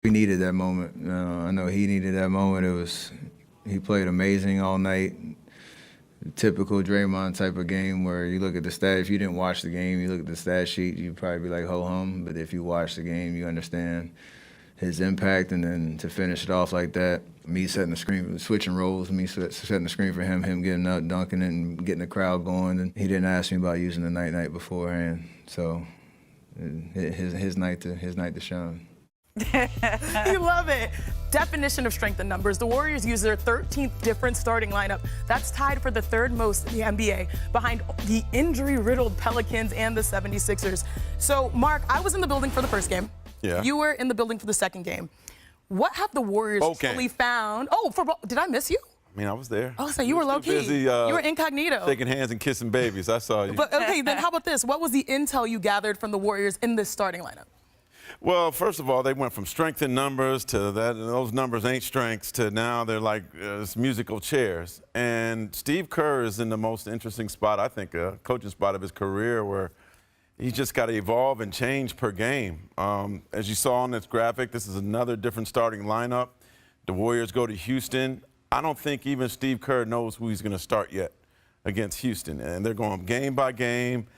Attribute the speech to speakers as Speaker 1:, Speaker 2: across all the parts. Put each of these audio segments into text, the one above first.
Speaker 1: We needed that moment. I know he needed that moment. He played amazing all night. Typical Draymond type of game where you look at the stat. If you didn't watch the game, you look at the stat sheet, you'd probably be like ho-hum. But if you watch the game, you understand his impact. And then to finish it off like that, me setting the screen, switching roles, me setting the screen for him getting up, dunking it, and getting the crowd going. And he didn't ask me about using the night beforehand. So his night to shine.
Speaker 2: You love it. Definition of strength in numbers. The Warriors use their 13th different starting lineup. That's tied for the third most in the NBA, behind the injury-riddled Pelicans and the 76ers. So, Mark, I was in the building for the first game.
Speaker 3: Yeah.
Speaker 2: You were in the building for the second game. What have the Warriors truly found? Oh, did I miss you?
Speaker 3: I mean, I was there.
Speaker 2: Oh, so you were low-key.
Speaker 3: Busy,
Speaker 2: you were incognito.
Speaker 3: Shaking hands and kissing babies. I saw you.
Speaker 2: But, okay, then how about this? What was the intel you gathered from the Warriors in this starting lineup?
Speaker 3: Well, first of all, they went from strength in numbers to that. Those numbers ain't strengths to now they're like musical chairs. And Steve Kerr is in the most interesting spot, I think, a coaching spot of his career where he's just got to evolve and change per game. As you saw on this graphic, this is another different starting lineup. The Warriors go to Houston. I don't think even Steve Kerr knows who he's going to start yet against Houston. And they're going game by game.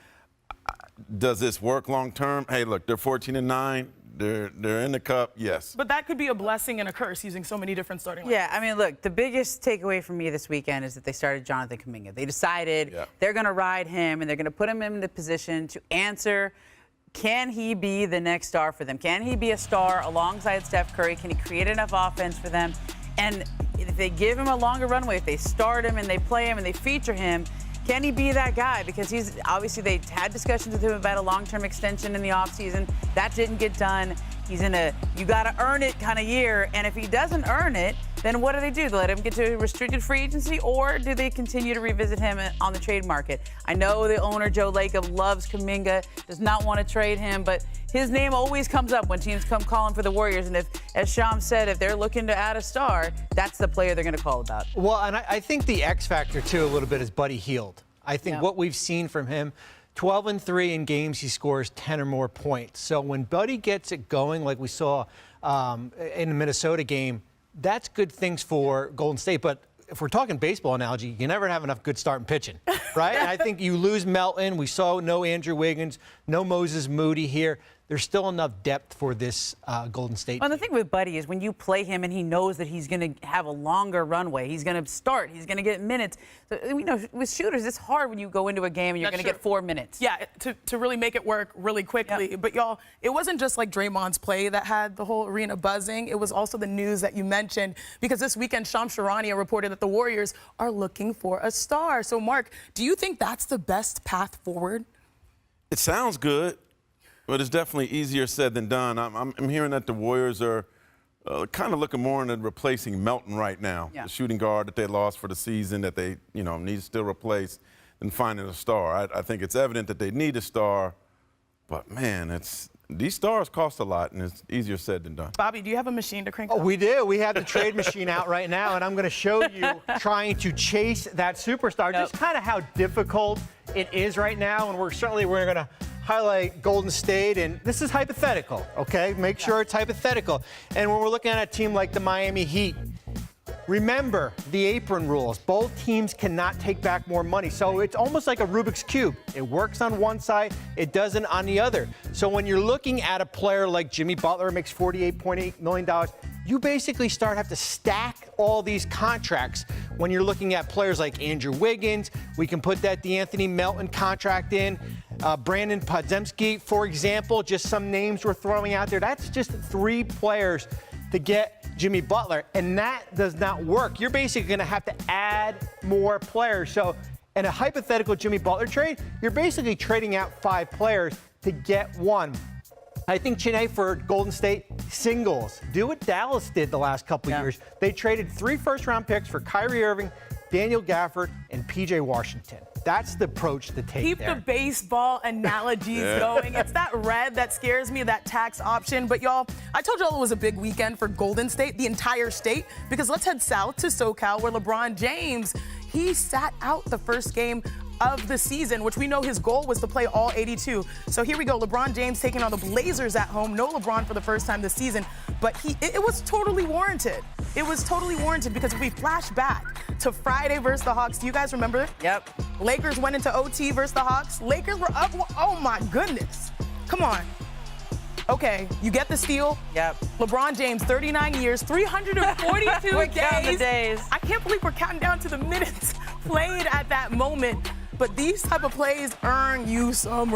Speaker 3: Does this work long term? Hey, look, they're 14-9. They're in the cup, yes.
Speaker 2: But that could be a blessing and a curse using so many different starting lineups.
Speaker 4: Yeah, I mean, look, the biggest takeaway for me this weekend is that they started Jonathan Kuminga. They decided they're going to ride him and they're going to put him in the position to answer. Can he be the next star for them? Can he be a star alongside Steph Curry? Can he create enough offense for them? And if they give him a longer runway, if they start him and they play him and they feature him, can he be that guy? Because he's obviously, they had discussions with him about a long-term extension in the offseason. That didn't get done. He's in a you got to earn it kind of year. And if he doesn't earn it, then what do? They let him get to restricted free agency, or do they continue to revisit him on the trade market? I know the owner, Joe Lacob, loves Kuminga, does not want to trade him, but his name always comes up when teams come calling for the Warriors. And if, as Sham said, if they're looking to add a star, that's the player they're going to call about.
Speaker 5: Well, and I think the X factor, too, a little bit is Buddy Hield. I think what we've seen from him, 12-3 in games he scores 10 or more points. So when Buddy gets it going, like we saw in the Minnesota game, that's good things for Golden State. But if we're talking baseball analogy, you never have enough good starting pitching, right? And I think you lose Melton. We saw no Andrew Wiggins, no Moses Moody here. There's still enough depth for this Golden State
Speaker 4: Well,
Speaker 5: team.
Speaker 4: the thing with Buddy is when you play him and he knows that he's going to have a longer runway, he's going to start, he's going to get minutes. So, you know, with shooters, it's hard when you go into a game and you're going to get 4 minutes.
Speaker 2: Yeah, to really make it work really quickly. Yep. But, y'all, it wasn't just like Draymond's play that had the whole arena buzzing. It was also the news that you mentioned, because this weekend, Shams Charania reported that the Warriors are looking for a star. So, Mark, do you think that's the best path forward?
Speaker 3: It sounds good. But it's definitely easier said than done. I'm hearing that the Warriors are kind of looking more into replacing Melton right now, the shooting guard that they lost for the season that they, need to still replace, than finding a star. I think it's evident that they need a star, but man, these stars cost a lot, and it's easier said than done.
Speaker 2: Bobby, do you have a machine to crank up?
Speaker 5: Oh, we do. We have the trade machine out right now, and I'm going to show you trying to chase that superstar, just kind of how difficult it is right now, and we're going to highlight Golden State, and this is hypothetical, okay? Make sure it's hypothetical. And when we're looking at a team like the Miami Heat, remember the apron rules. Both teams cannot take back more money. So it's almost like a Rubik's Cube. It works on one side, it doesn't on the other. So when you're looking at a player like Jimmy Butler, makes $48.8 million, you basically have to stack all these contracts. When you're looking at players like Andrew Wiggins, we can put that DeAnthony Melton contract in. Brandon Podziemski, for example, just some names we're throwing out there. That's just 3 players to get Jimmy Butler, and that does not work. You're basically going to have to add more players. So in a hypothetical Jimmy Butler trade, you're basically trading out 5 players to get 1. I think, Chiney, for Golden State, singles. Do what Dallas did the last couple of years. They traded 3 first-round picks for Kyrie Irving, Daniel Gafford, and P.J. Washington. That's the approach to take
Speaker 2: Keep
Speaker 5: there.
Speaker 2: the baseball analogies going. It's that red that scares me, that tax option. But, y'all, I told y'all it was a big weekend for Golden State, the entire state, because let's head south to SoCal, where LeBron James, he sat out the first game of the season, which we know his goal was to play all 82. So here we go. LeBron James taking on the Blazers at home. No LeBron for the first time this season, but it was totally warranted. It was totally warranted because if we flash back to Friday versus the Hawks, do you guys remember?
Speaker 4: Yep.
Speaker 2: Lakers went into OT versus the Hawks. Lakers were up. Oh my goodness. Come on. Okay, you get the steal.
Speaker 4: Yep.
Speaker 2: LeBron James, 39 years, 342
Speaker 4: We're counting the days.
Speaker 2: I can't believe we're counting down to the minutes played at that moment. But these type of plays earn you some